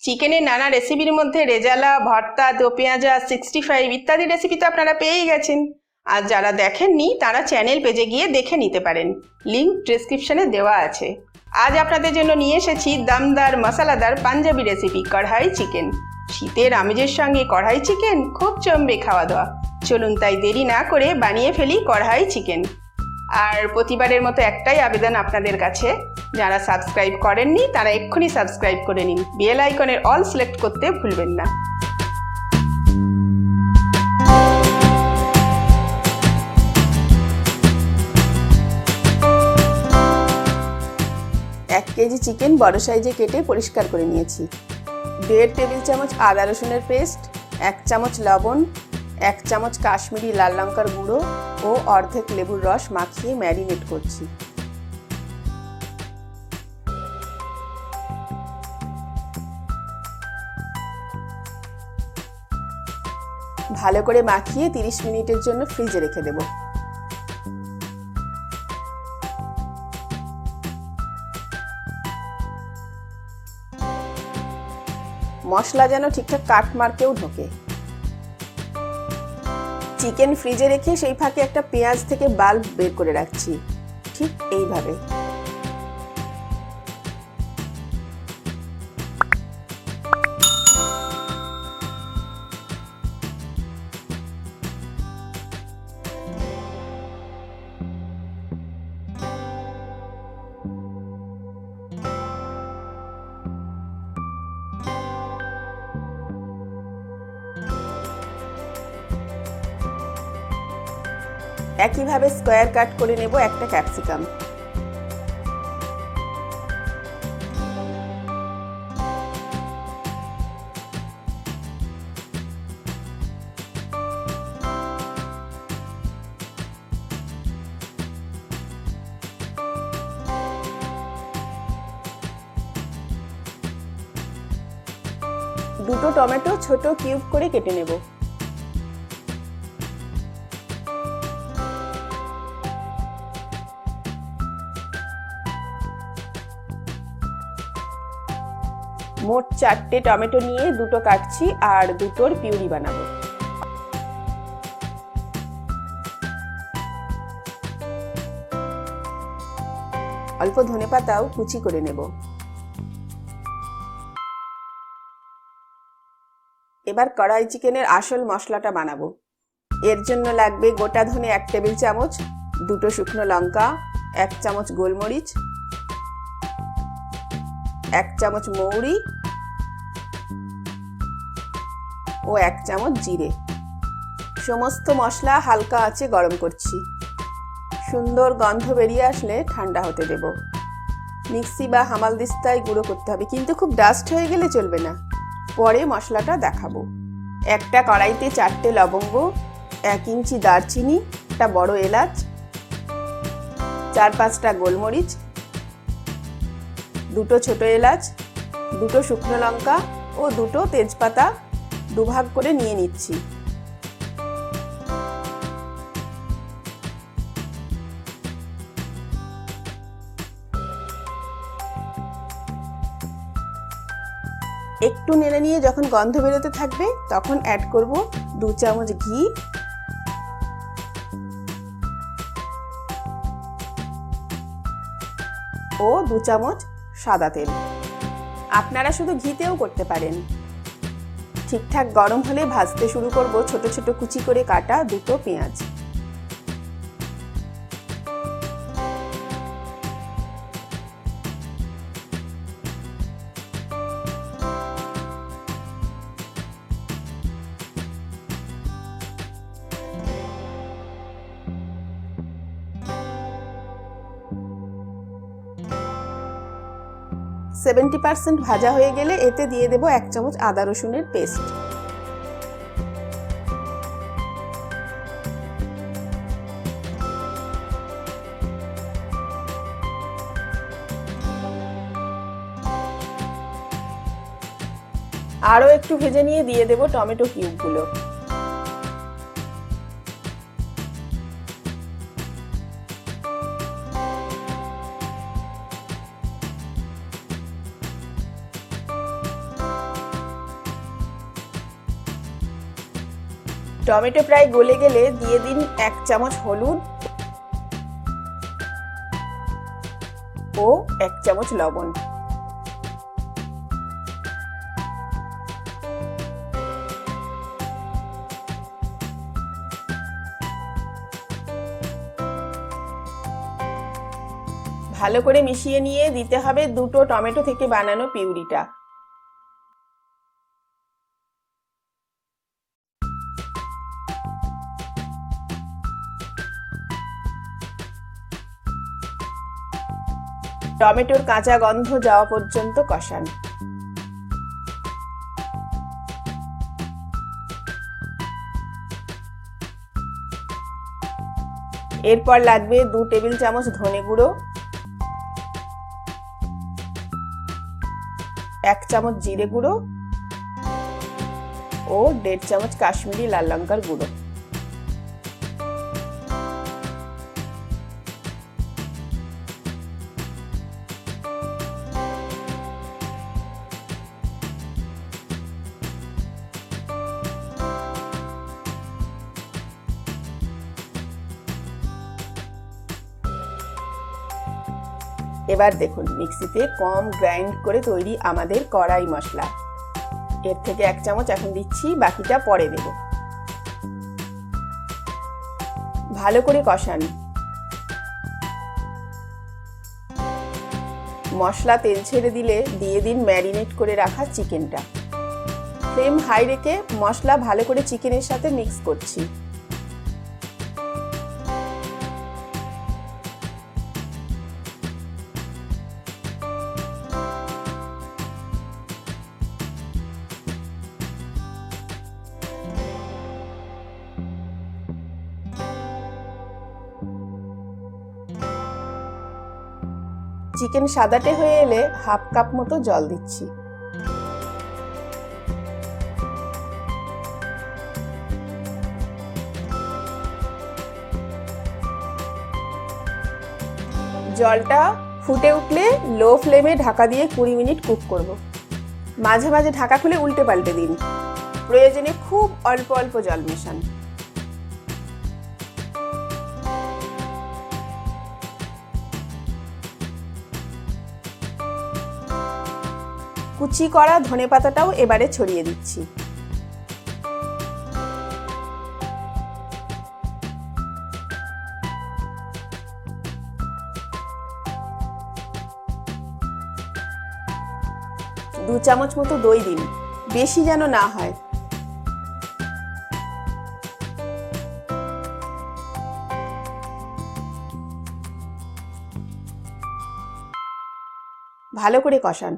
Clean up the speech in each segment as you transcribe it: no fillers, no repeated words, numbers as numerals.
চিকেনের নানা রেসিপির মধ্যে রেজালা, ভর্তা, দো পেঁয়াজা, 65 ইত্যাদি রেসিপি তো আপনারা পেয়েই গেছেন। আর যারা দেখেননি তারা চ্যানেল পেজে গিয়ে দেখে নিতে পারেন, লিঙ্ক ডেসক্রিপশনে দেওয়া আছে। আজ আপনাদের জন্য নিয়ে এসেছি দমদার মশলাদার পাঞ্জাবি রেসিপি কড়াই চিকেন। শীতের আমেজের সঙ্গে কড়াই চিকেন খুব জমবে খাওয়া দাওয়া। চলুন তাই দেরি না করে বানিয়ে ফেলি কড়াই চিকেন। আর প্রতিবারের মতো একটাই আবেদন আপনাদের কাছে, যারা সাবস্ক্রাইব করেননি তারা এক্ষুনি সাবস্ক্রাইব করে নিন, বেল আইকনের অল সিলেক্ট করতে ভুলবেন না। এক কেজি চিকেন বড় সাইজে কেটে পরিষ্কার করে নিয়েছি। 1.5 টেবিল চামচ আদা রসুনের পেস্ট, 1 চামচ লবণ, 1 চামচ কাশ্মীরি লাল লঙ্কার গুঁড়ো ও অর্ধেক লেবুর রস মাখিয়ে ম্যারিনেট করছি। ভালো করে মাখিয়ে 30 মিনিটের জন্য ফ্রিজে রেখে দেব। মশলা যেন ঠিকঠাক কাটমার্কেও ঢোকে। চিকেন ফ্রিজে রেখে সেই ফাঁকে একটা পেঁয়াজ থেকে বাল্ব বের করে রাখছি, ঠিক এইভাবে। একইভাবে স্কোয়ার কাট করে নেব একটা ক্যাপসিকাম। দুটো টমেটো ছোট কিউব করে কেটে নেব। মোট 4টে টমেটো নিয়ে দুটো কাটছি আর দুটোর পিউরি বানাবো। অল্প ধনেপাতাও কুচি করে নেব। এবার কড়াই চিকেনের আসল মশলাটা বানাবো। এর জন্য লাগবে গোটা ধনে 1 টেবিল চামচ, দুটো শুকনো লঙ্কা, 1 চামচ গোলমরিচ, 1 চামচ মৌরি ও 1 চামচ জিরে। সমস্ত মশলা হালকা আঁচে গরম করছি। সুন্দর গন্ধ বেরিয়ে আসলে ঠান্ডা হতে দেব। মিক্সি বা হামালদিস্তায় গুঁড়ো করতে হবে, কিন্তু খুব ডাস্ট হয়ে গেলে চলবে না। পরে মশলাটা দেখাবো। একটা কড়াইতে 4টে লবঙ্গ, 1 ইঞ্চি দারচিনি, একটা বড় এলাচ, 4-5টা গোলমরিচ, দুটো ছোট এলাচ, দুটো শুকনো লঙ্কা ও দুটো তেজপাতা দুভাগ করে নিয়ে নিচ্ছি। একটু নেড়ে নিয়ে যখন গন্ধ বেরোতে থাকবে তখন অ্যাড করব 2 চামচ ঘি, ও 2 চামচ সাদা তেল। আপনারা শুধু ঘিতেও করতে পারেন। ঠিকঠাক গরম হলে ভাজতে শুরু করব ছোট ছোট কুচি করে কাটা দুটো পেঁয়াজ। সেভেন্টি 70% ভাজা হয়ে গেলে এতে দিয়ে দেব 1 চামচ আদা রসুনের পেস্ট। আরও একটু ভেজে নিয়ে দিয়ে দেব টমেটো কিউবগুলো। টমেটো প্রায় গলে গেলে দিয়ে দিন 1 চামচ হলুদ ও 1 চামচ লবণ। ভালো করে মিশিয়ে নিয়ে দিতে হবে 2টো টমেটো থেকে বানানো পিউরিটা। টমেটোর কাঁচা গন্ধ যাওয়া পর্যন্ত কষান। এরপর লাগবে 2 টেবিল চামচ ধনে গুঁড়ো, 1 চামচ জিরে গুঁড়ো ও 1.5 চামচ কাশ্মীরি লাল লঙ্কার গুঁড়ো। এবার দেখুন মিক্সিতে কম গ্রাইন্ড করে তৈরি আমাদের কড়াই মশলা। এর থেকে 1 চামচ এখন দিচ্ছি, বাকিটা পরে দেব। ভালো করে কষান। মশলা তেল ছেড়ে দিলে দিয়ে দিন ম্যারিনেট করে রাখা চিকেনটা। ফ্লেম হাই রেখে মশলা ভালো করে চিকেনের সাথে মিক্স করছি। চিকেন সাদাটে হয়ে এলে 1/2 কাপ মতো জল দিচ্ছি। জলটা ফুটে উঠলে লো ফ্লেমে ঢাকা দিয়ে 20 মিনিট কুক করব। মাঝে মাঝে ঢাকা খুলে উল্টে পাল্টে দিন। প্রয়োজনে খুব অল্প অল্প জল মেশান। কুচি করা ধনেপাতাটাও এবারে ছড়িয়ে দিচ্ছি। দু চামচ মতো দই দিন, বেশি যেন না হয়। ভালো করে কষান।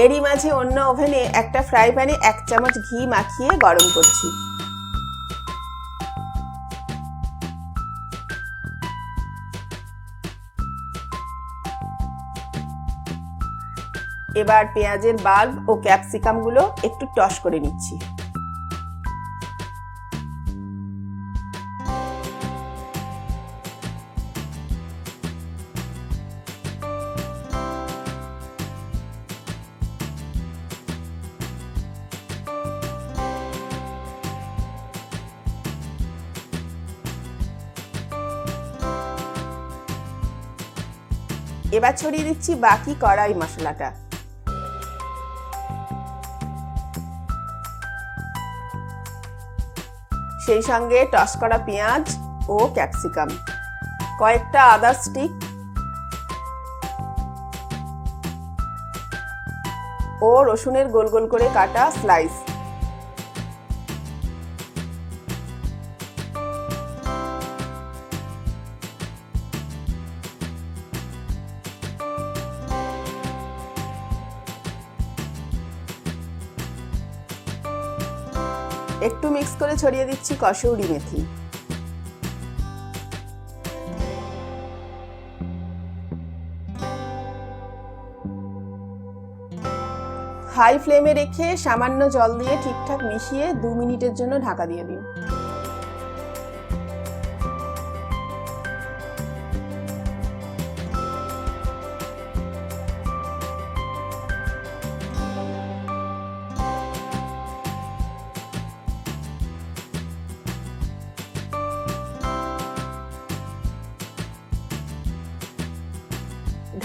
এরই মাঝে অন্য ওভেনে একটা ফ্রাই প্যানে 1 চামচ ঘি মাখিয়ে গরম করছি। এবার পেঁয়াজের বাল্ব ও ক্যাপসিকাম গুলো একটু টস করে নিচ্ছি। এবার ছড়িয়ে দিচ্ছি বাকি কড়াই মশলাটা। সেই সঙ্গে টস করা পেঁয়াজ ও ক্যাপসিকাম, কয়েকটা আদা স্টিক ও রসুনের গোল গোল করে কাটা স্লাইস। একটু মিক্স করে ছড়িয়ে দিচ্ছি কসুরি মেথি। হাই ফ্লেমে রেখে সামান্য জল দিয়ে ঠিকঠাক মিশিয়ে 2 মিনিটের জন্য ঢাকা দিয়ে দিন।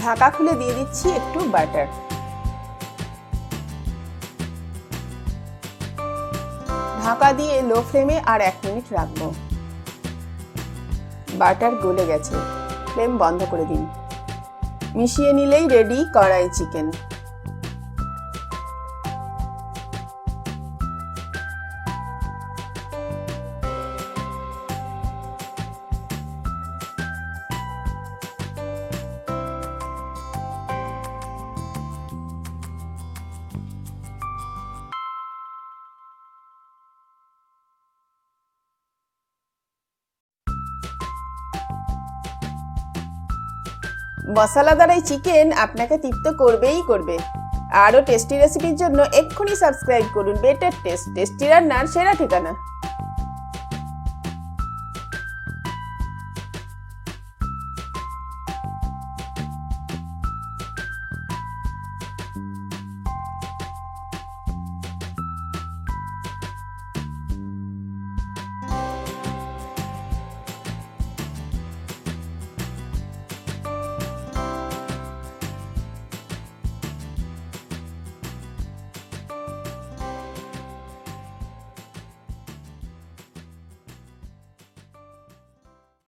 ঢাকা খুলে দিয়ে দিচ্ছি একটু বাটার। ঢাকা দিয়ে লো ফ্লেমে আর 1 মিনিট রাখবো। বাটার গলে গেছে, ফ্লেম বন্ধ করে দিন। মিশিয়ে নিলেই রেডি কড়াই চিকেন। মশলাদার এই চিকেন আপনাকে তৃপ্ত করবেই করবে। আরও টেস্টি রেসিপির জন্য এক্ষুনি সাবস্ক্রাইব করুন বেটার টেস্ট, টেস্টি রান্নার সেরা ঠিকানা।